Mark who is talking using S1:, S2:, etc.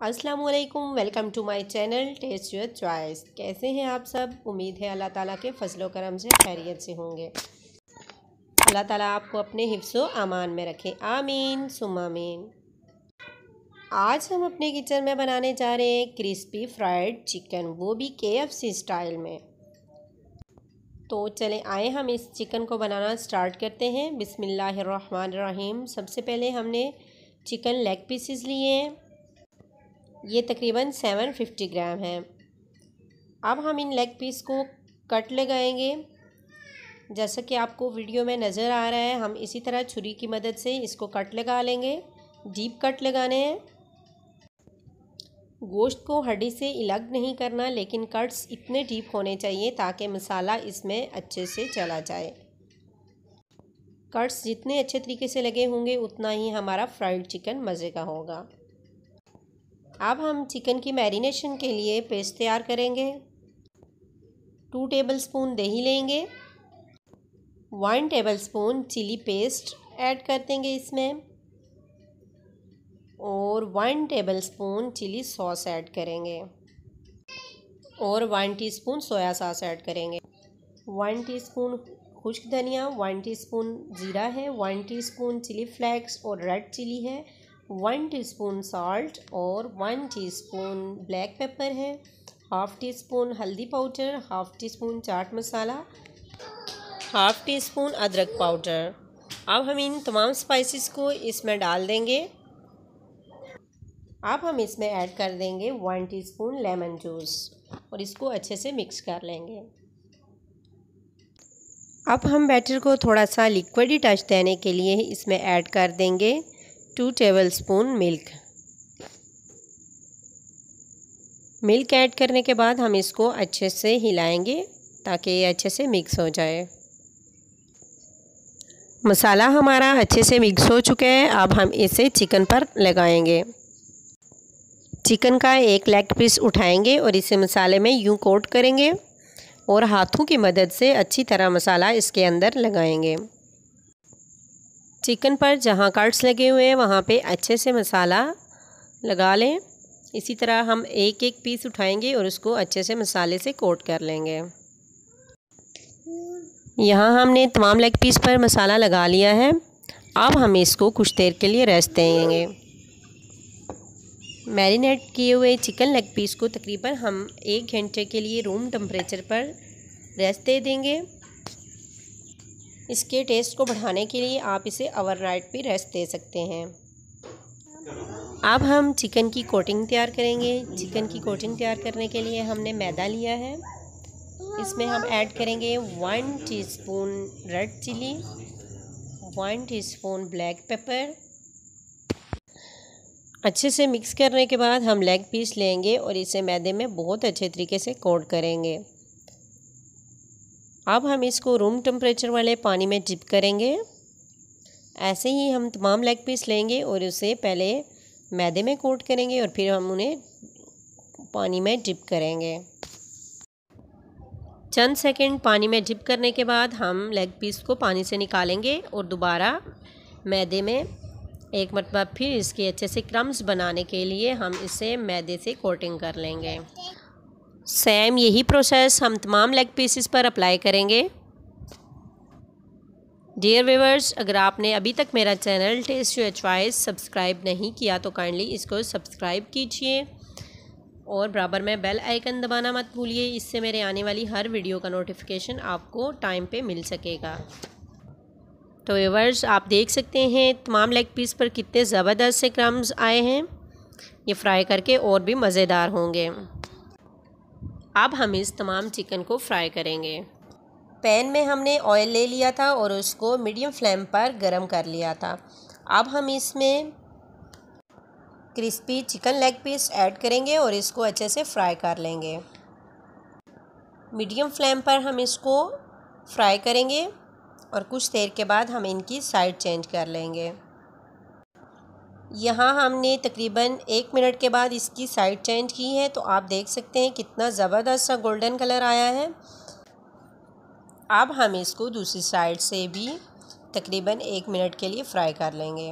S1: अस्सलाम वालेकुम, welcome to my channel test your choice. कैसे हैं आप सब? उम्मीद है अल्लाह ताला के फजलो करम से खैरियत से होंगे। अल्लाह ताला आपको अपने हिफ्ज़ो अमान में रखे, आमीन सुम आमीन। आज हम अपने किचन में बनाने जा रहे हैं क्रिस्पी फ्राइड चिकन, वो भी KFC स्टाइल में। तो चले आए हम इस चिकन को बनाना स्टार्ट करते हैं। बिस्मिल्लाहिर्रहमानिर्रहीम। सबसे पहले हमने चिकन लेग पीसेस लिए हैं, ये तकरीबन 750 ग्राम है। अब हम इन लेग पीस को कट लगाएंगे। जैसा कि आपको वीडियो में नज़र आ रहा है, हम इसी तरह छुरी की मदद से इसको कट लगा लेंगे। डीप कट लगाने हैं। गोश्त को हड्डी से अलग नहीं करना, लेकिन कट्स इतने डीप होने चाहिए ताकि मसाला इसमें अच्छे से चला जाए। कट्स जितने अच्छे तरीके से लगे होंगे उतना ही हमारा फ्राइड चिकन मज़े का होगा। अब हम चिकन की मैरिनेशन के लिए पेस्ट तैयार करेंगे। 2 टेबलस्पून दही लेंगे, 1 टेबलस्पून चिली पेस्ट ऐड कर देंगे इसमें, और 1 टेबलस्पून चिली सॉस ऐड करेंगे, और 1 टीस्पून सोया सॉस ऐड करेंगे। 1 टीस्पून खुश्क धनिया, 1 टीस्पून ज़ीरा है, 1 टीस्पून चिली फ्लेक्स और रेड चिली है, 1 टीस्पून सॉल्ट और 1 टीस्पून ब्लैक पेपर है, हाफ़ टी स्पून हल्दी powder, half tea spoon chaat masala, half tea spoon अदरक पाउडर। अब हम इन तमाम स्पाइसेस को इसमें डाल देंगे। अब हम इसमें ऐड कर देंगे 1 टीस्पून लेमन जूस और इसको अच्छे से मिक्स कर लेंगे। अब हम बैटर को थोड़ा सा लिक्विडी टच देने के लिए इसमें ऐड कर देंगे 2 टेबलस्पून मिल्क ऐड करने के बाद हम इसको अच्छे से हिलाएंगे ताकि ये अच्छे से मिक्स हो जाए। मसाला हमारा अच्छे से मिक्स हो चुका है। अब हम इसे चिकन पर लगाएंगे। चिकन का एक लेग पीस उठाएंगे और इसे मसाले में यूं कोट करेंगे और हाथों की मदद से अच्छी तरह मसाला इसके अंदर लगाएंगे। चिकन पर जहाँ कट्स लगे हुए हैं वहाँ पे अच्छे से मसाला लगा लें। इसी तरह हम एक एक पीस उठाएंगे और उसको अच्छे से मसाले से कोट कर लेंगे। यहाँ हमने तमाम लेग पीस पर मसाला लगा लिया है। अब हम इसको कुछ देर के लिए रेस्ट देंगे। मैरिनेट किए हुए चिकन लेग पीस को तकरीबन हम 1 घंटे के लिए रूम टेम्परेचर पर रेस्ट दे देंगे। इसके टेस्ट को बढ़ाने के लिए आप इसे ओवरनाइट भी रेस्ट दे सकते हैं। अब हम चिकन की कोटिंग तैयार करेंगे। चिकन की कोटिंग तैयार करने के लिए हमने मैदा लिया है। इसमें हम ऐड करेंगे 1 teaspoon red chilli, 1 teaspoon black pepper. अच्छे से मिक्स करने के बाद हम लेग पीस लेंगे और इसे मैदे में बहुत अच्छे तरीके से कोट करेंगे। अब हम इसको रूम टेम्परेचर वाले पानी में डिप करेंगे। ऐसे ही हम तमाम लेग पीस लेंगे और उसे पहले मैदे में कोट करेंगे और फिर हम उन्हें पानी में डिप करेंगे। चंद सेकंड पानी में डिप करने के बाद हम लेग पीस को पानी से निकालेंगे और दोबारा मैदे में एक मरतबा फिर इसके अच्छे से क्रम्स बनाने के लिए हम इसे मैदे से कोटिंग कर लेंगे। सेम यही प्रोसेस हम तमाम लेग पीसेस पर अप्लाई करेंगे। डियर व्यूअर्स, अगर आपने अभी तक मेरा channel test your choice subscribe नहीं किया तो काइंडली इसको सब्सक्राइब कीजिए और बराबर में बेल आइकन दबाना मत भूलिए। इससे मेरे आने वाली हर वीडियो का नोटिफिकेशन आपको टाइम पे मिल सकेगा। तो व्यूअर्स, आप देख सकते हैं तमाम लेग पीस पर कितने ज़बरदस्त से क्रम्स आए हैं। ये फ्राई करके और भी मज़ेदार होंगे। अब हम इस तमाम चिकन को फ्राई करेंगे। पैन में हमने ऑयल ले लिया था और उसको मीडियम फ्लेम पर गरम कर लिया था। अब हम इसमें crispy chicken leg piece add करेंगे और इसको अच्छे से फ्राई कर लेंगे। मीडियम फ्लेम पर हम इसको फ्राई करेंगे और कुछ देर के बाद हम इनकी साइड चेंज कर लेंगे। यहाँ हमने तकरीबन 1 मिनट के बाद इसकी साइड चेंज की है, तो आप देख सकते हैं कितना ज़बरदस्त सा गोल्डन कलर आया है। अब हम इसको दूसरी साइड से भी तकरीबन 1 मिनट के लिए फ्राई कर लेंगे।